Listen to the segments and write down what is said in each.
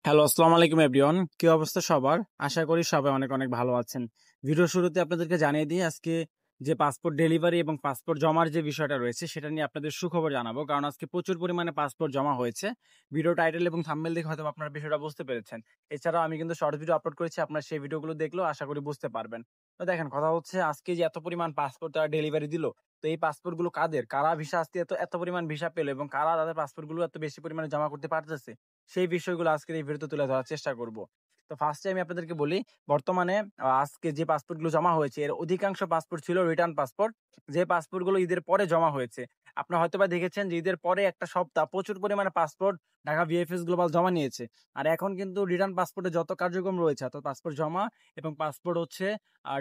Hello, আসসালামু আলাইকুম everyone. কি অবস্থা সবার? আশা করি সবাই অনেক অনেক ভালো আছেন। ভিডিওর শুরুতে আপনাদেরকে জানিয়ে দিই আজকে যে পাসপোর্ট ডেলিভারি এবং পাসপোর্ট জমার যে বিষয়টা রয়েছে সেটা নিয়ে আপনাদের সুখবর জানাবো। কারণ আজকে প্রচুর পরিমাণে পাসপোর্ট জমা হয়েছে। ভিডিও টাইটেল এবং থাম্বনেল দেখে হয়তো আপনারা বিষয়টা বুঝতে পেরেছেন। এছাড়াও আমি কিন্তু শর্ট ভিডিও আপলোড করেছি। আপনারা সেই ভিডিওগুলো দেখলেও আশা করি বুঝতে পারবেন। তো দেখেন কথা হচ্ছে আজকে যে এত পরিমাণ পাসপোর্ট তারা ডেলিভারি দিল, তো এই পাসপোর্ট গুলো কাদের? কারা ভিসা আজকে এত পরিমাণ ভিসা পেল এবং কারা তাদের পাসপোর্ট গুলো এত বেশি পরিমাণে জমা করতে পারতেছে? সেই বিষয়গুলো আজকের এই ভিডিওতে তুলে ধরার চেষ্টা করব। তো ফার্স্টে আমি আপনাদেরকে বলি, বর্তমানে আজকে যে পাসপোর্টগুলো জমা হয়েছে এর অধিকাংশ পাসপোর্ট ছিল রিটার্ন পাসপোর্ট। যে পাসপোর্টগুলো ঈদের পরে জমা হয়েছে। আপনারা হয়তোবা দেখেছেন যে ঈদের পরে একটা সপ্তাহ প্রচুর পরিমাণে পাসপোর্ট ঢাকা ভিএফএস গ্লোবাল জমা নিয়েছে। আর এখন কিন্তু রিটার্ন পাসপোর্টে যত কার্যক্রম রয়েছে অর্থাৎ পাসপোর্ট জমা এবং পাসপোর্ট হচ্ছে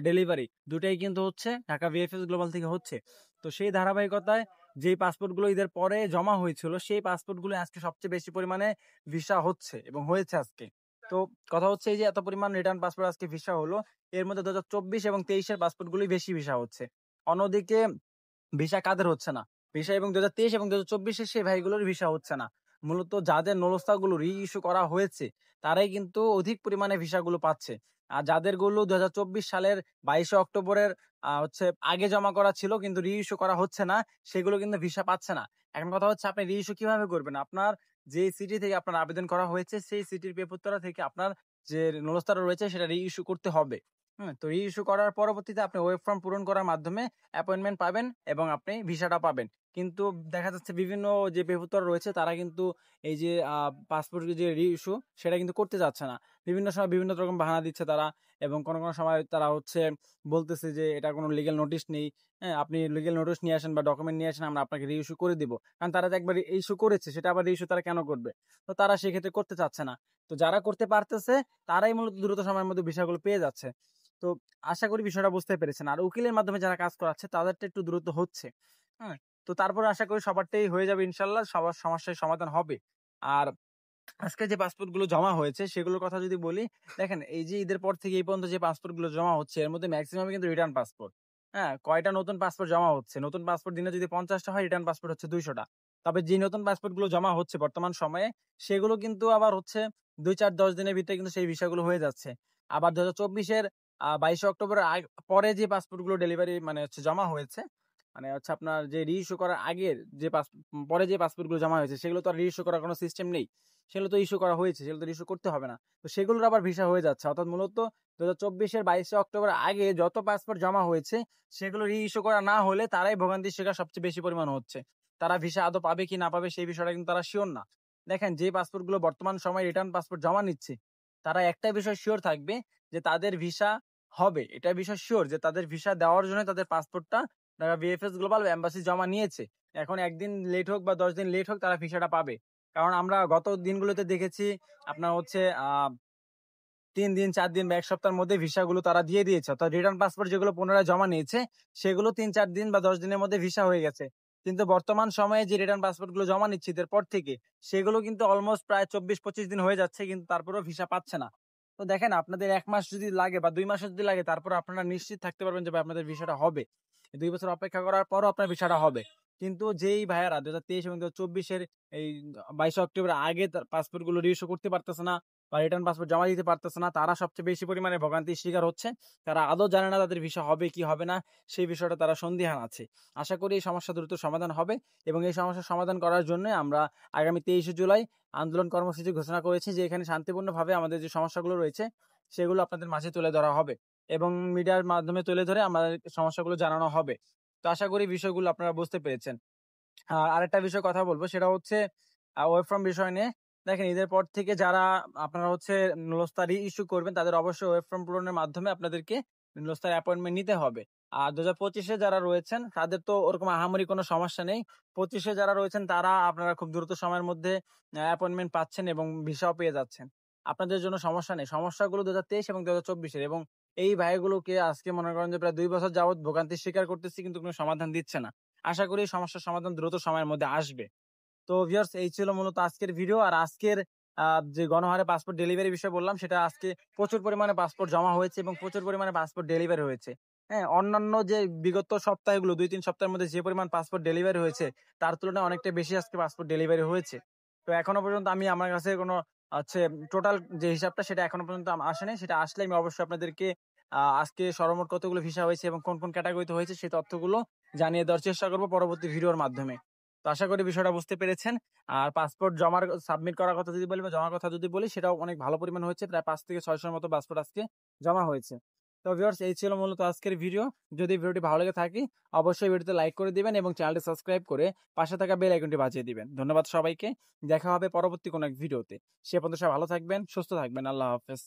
ডেলিভারি দুটাই কিন্তু হচ্ছে ঢাকা ভিএফএস গ্লোবাল থেকে হচ্ছে। তো সেই ধারাবাহিকতায় যেই পাসপোর্টগুলো ঈদের পরে জমা হয়েছিল সেই পাসপোর্টগুলো আজকে সবচেয়ে বেশি পরিমাণে ভিসা হচ্ছে এবং হয়েছে আজকে। তো কথা হচ্ছে এই যে এত পরিমাণ রিটার্ন পাসপোর্ট আজকে ভিসা হলো, এর মধ্যে ২০২৪ এবং ২৩ এর পাসপোর্টগুলোই বেশি ভিসা হচ্ছে। অন্যদিকে ভিসা কাদের হচ্ছে না? ভিসা এবং ২০২৩ এবং ২০২৪ এর সেই ভাইগুলোর ভিসা হচ্ছে না। মূলত যাদের নুরস্তাগুলো রি-ইস্যু করা হয়েছে, তারাই কিন্তু অধিক পরিমাণে ভিসাগুলো পাচ্ছে। আর যাদেরগুলো ২০২৪ সালের ২২শে অক্টোবরের হচ্ছে আগে জমা করা ছিল কিন্তু রি-ইস্যু করা হচ্ছে না, সেগুলো কিন্তু ভিসা পাচ্ছে না। এখন কথা হচ্ছে আপনি রি-ইস্যু কিভাবে করবেন? আপনার যে সিটি থেকে আপনার আবেদন করা হয়েছে, সেই সিটির পেপারতলা থেকে আপনার যে নুরস্তাটা রয়েছে সেটা রি-ইস্যু করতে হবে। তো রি-ইস্যু করার পরবর্তীতে আপনি ওয়েব ফর্ম পূরণ করার মাধ্যমে অ্যাপয়েন্টমেন্ট পাবেন এবং আপনি ভিসাটা পাবেন। কিন্তু দেখা যাচ্ছে বিভিন্ন যে পেপারতলা রয়েছে তারা কিন্তু এই যে পাসপোর্টের যে রি-ইস্যু সেটা কিন্তু করতে চাচ্ছে না। বিভিন্ন সময় বিভিন্ন রকম বাহানা দিচ্ছে তারা এবং কোনো সময় তারা হচ্ছে বলতেছে যে এটা কোনো লিগ্যাল নোটিশ নেই। হ্যাঁ? আপনি লিগ্যাল নোটিশ নিয়ে আসেন বা ডকুমেন্ট নিয়ে আসেন আমরা আপনাকে রি-ইস্যু করে দিব। কারণ তারা তো একবার ইস্যু করেছে সেটা আবার রি-ইস্যু তারা কেন করবে? তো তারা সেক্ষেত্রে করতে চাচ্ছে না। তো যারা করতে পারতেছে তারাই মূলত দ্রুত সময়ের মধ্যে ভিসাগুলো পেয়ে যাচ্ছে। তো আশা করি বিষয়টা বুঝতে পেরেছেন। আর উকিলের মাধ্যমে যারা কাজ করাচ্ছে তাদেরটা একটু দ্রুত হচ্ছে। হ্যাঁ? তো তারপরে আশা করি সবারটাই হয়ে যাবে ইনশাআল্লাহ। সবার সমস্যার সমাধান হবে। আর আজকে যে পাসপোর্ট গুলো জমা হয়েছে সেগুলোর কথা যদি বলি, দেখেন এই যে ঈদের পর থেকে এই পর্যন্ত যে পাসপোর্ট গুলো জমা হচ্ছে এর মধ্যে মেক্সিমামই কিন্তু রিটার্ন পাসপোর্ট। হ্যাঁ? কয়টা নতুন পাসপোর্ট জমা হচ্ছে? নতুন পাসপোর্ট দিনে যদি ৫০ টা হয় রিটার্ন পাসপোর্ট হচ্ছে ২০০ টা। তবে যে নতুন পাসপোর্ট গুলো জমা হচ্ছে বর্তমান সময়ে সেগুলো কিন্তু আবার হচ্ছে ২, ৪, ১০ দিনের ভিতরে কিন্তু সেই ভিসাগুলো হয়ে যাচ্ছে। আবার ২০২৪ এর ২২শে অক্টোবরের পরে যে পাসপোর্ট গুলো ডেলিভারি মানে হচ্ছে জমা হয়েছে, মানে হচ্ছে আপনার যে রি-ইস্যু করার আগের যে পরে যে পাসপোর্ট গুলো জমা হয়েছে সেগুলো তো আর রি-ইস্যু করার কোনো সিস্টেম নেই। সেগুলো তো ইস্যু করা হয়েছে, সেগুলো তো ইস্যু করতে হবে না। তো সেগুলোর আবার ভিসা হয়ে যাচ্ছে। অর্থাৎ মূলত ২০২৪ এর ২২শে অক্টোবর আগে যত পাসপোর্ট জমা হয়েছে সেগুলো রি-ইস্যু করা না হলে তারাই ভোগান্তির শিকার সবচেয়ে বেশি পরিমাণ হচ্ছে। তারা ভিসা আদৌ পাবে কি না পাবে সেই বিষয়টা কিন্তু তারা সিওর না। দেখেন যে পাসপোর্ট গুলো বর্তমান সময়ে রিটার্ন পাসপোর্ট জমা নিচ্ছে, তারা একটা বিষয় সিওর থাকবে যে তাদের ভিসা হবে। এটা বিষয় সিওর যে তাদের ভিসা দেওয়ার জন্য তাদের পাসপোর্টটা ভিএফএস গ্লোবাল এম্বাসি জমা নিয়েছে। এখন ১ দিন লেট হোক বা ১০ দিন লেট হোক তারা ভিসাটা পাবে। কারণ আমরা গত দিনগুলোতে দেখেছি আপনার হচ্ছে ৩ দিন, ৪ দিন বা ১ সপ্তাহের মধ্যে ভিসাগুলো তারা দিয়ে দিয়েছে। অর্থাৎ রিটার্ন পাসপোর্ট যেগুলো পুনরায় জমা নিয়েছে, সেগুলো ৩, ৪ দিন বা ১০ দিনের মধ্যে ভিসা হয়ে গেছে। কিন্তু বর্তমান সময়ে যে রিটার্ন পাসপোর্ট গুলো জমা নিচ্ছে ঈদের পর থেকে, সেগুলো কিন্তু অলমোস্ট প্রায় ২৪-২৫ দিন হয়ে যাচ্ছে কিন্তু তারপরেও ভিসা পাচ্ছে না। তো দেখেন আপনাদের ১ মাস যদি লাগে বা ২ মাসও যদি লাগে তারপরেও আপনারা নিশ্চিত থাকতে পারবেন যে ভাই আপনাদের ভিসাটা হবে। ২ বছর অপেক্ষা করার পরও আপনার ভিসাটা হবে। কিন্তু যেই ভাইয়ারা ২০২৩ এবং ২০২৪ এর এই ২২ অক্টোবর আগে তার পাসপোর্ট গুলো রিইস্যু করতে পারতেছে না বা রিটার্ন পাসপোর্ট জমা দিতে পারতেছে না, তারা সবচেয়ে বেশি পরিমাণে ভোগান্তির শিকার হচ্ছে। তারা আদৌ জানে না তাদের ভিসা হবে কি হবে না, সেই বিষয়টা তারা সন্দিহান আছে। আশা করি এই সমস্যা দ্রুত সমাধান হবে এবং এই সমস্যার সমাধান করার জন্য আমরা আগামী ২৩শে জুলাই আন্দোলন কর্মসূচি ঘোষণা করেছি যে এখানে শান্তিপূর্ণভাবে আমাদের যে সমস্যাগুলো রয়েছে সেগুলো আপনাদের মাঝে তুলে ধরা হবে এবং মিডিয়ার মাধ্যমে তুলে ধরে আমাদের সমস্যাগুলো জানানো হবে। তো আশা করি বিষয়গুলো আপনারা বুঝতে পেরেছেন। আরেকটা বিষয়ে কথা বলব সেটা হচ্ছে ওয়ার্ক ফ্রম বিষয় নিয়ে। দেখেন ঈদের পর থেকে যারা আপনারা হচ্ছে নুরস্তা রি-ইস্যু করবেন তাদের অবশ্যই ওয়ার্ক ফ্রম পূরণের মাধ্যমে আপনাদেরকে নুরস্তার অ্যাপয়েন্টমেন্ট নিতে হবে। আর ২০২৫ এ যারা রয়েছেন তাদের তো ওরকম আহামরি কোনো সমস্যা নেই। ২৫ এ যারা রয়েছেন তারা আপনারা খুব দ্রুত সময়ের মধ্যে অ্যাপয়েন্টমেন্ট পাচ্ছেন এবং ভিসাও পেয়ে যাচ্ছেন। আপনাদের জন্য সমস্যা নেই। সমস্যাগুলো ২০২৩ এবং ২০২৪ এর এবং এই ভাইগুলোকে আজকে মনে করেন যে প্রায় ২ বছর যাবৎ ভোগান্তির স্বীকার করতেছি কিন্তু কোনো সমাধান দিচ্ছে না। আশা করি এই সমস্যার সমাধান দ্রুত সময়ের মধ্যে আসবে। তো ভিউয়ার্স এই ছিল মূলত আজকের ভিডিও। আর আজকের যে গণহারে পাসপোর্ট ডেলিভারি বিষয়ে বললাম সেটা আজকে প্রচুর পরিমাণে পাসপোর্ট জমা হয়েছে এবং প্রচুর পরিমাণে পাসপোর্ট ডেলিভারি হয়েছে। হ্যাঁ? অন্যান্য যে বিগত সপ্তাহগুলো ২-৩ সপ্তাহের মধ্যে যে পরিমাণ পাসপোর্ট ডেলিভারি হয়েছে তার তুলনায় অনেকটা বেশি আজকে পাসপোর্ট ডেলিভারি হয়েছে। তো এখনো পর্যন্ত আমি আমার কাছে কোনো হচ্ছে টোটাল যে হিসাবটা সেটা এখনো পর্যন্ত আসেনি। সেটা আসলে আমি অবশ্যই আপনাদেরকে আজকে সর্বমোট কতগুলো ভিসা হয়েছে এবং কোন, কোন ক্যাটেগরিতে হয়েছে সেই তথ্যগুলো জানিয়ে দেওয়ার চেষ্টা করব পরবর্তী ভিডিওর মাধ্যমে। তো আশা করি বিষয়টা বুঝতে পেরেছেন। আর পাসপোর্ট সাবমিট করার কথা যদি বলি বা জমার কথা যদি বলি সেটাও অনেক ভালো পরিমাণ হয়েছে। প্রায় ৫ থেকে ৬০০ র মতো পাসপোর্ট আজকে জমা হয়েছে। তো ভিউয়ার্স এই ছিল মূলত আজকের ভিডিও। যদি ভিডিওটি ভালো লেগে থাকে অবশ্যই ভিডিওতে লাইক করে দিবেন এবং চ্যানেলটি সাবস্ক্রাইব করে পাশে থাকা বেল আইকনটি বাজিয়ে দিবেন। ধন্যবাদ সবাইকে। দেখা হবে পরবর্তী কোনো এক ভিডিওতে। সে পর্যন্ত সবাই ভালো থাকবেন, সুস্থ থাকবেন। আল্লাহ হাফেজ।